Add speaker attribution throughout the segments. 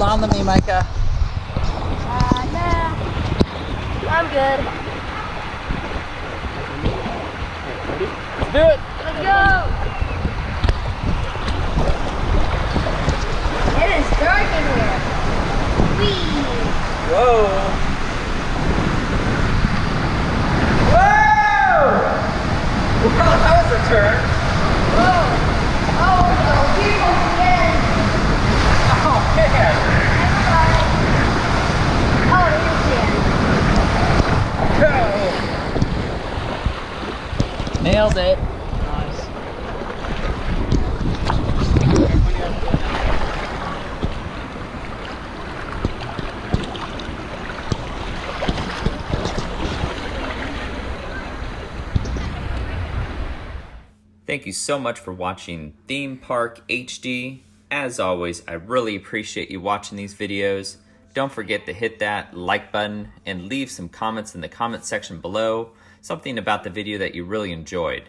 Speaker 1: hold on to me, Micah.
Speaker 2: Nah. I'm good.
Speaker 1: Let's do it.
Speaker 2: Let's go. It is dark in here. Whee.
Speaker 1: Whoa. Whoa! Well, that was a turn.
Speaker 2: Whoa. Oh, no. People again.
Speaker 1: Oh, man.
Speaker 2: Oh, here's Jan.
Speaker 1: Go. Nailed it.
Speaker 3: Thank you so much for watching Theme Park HD. As always, I really appreciate you watching these videos. Don't forget to hit that like button and leave some comments in the comment section below, something about the video that you really enjoyed.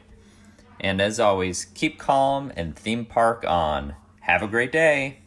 Speaker 3: And as always, keep calm and theme park on. Have a great day.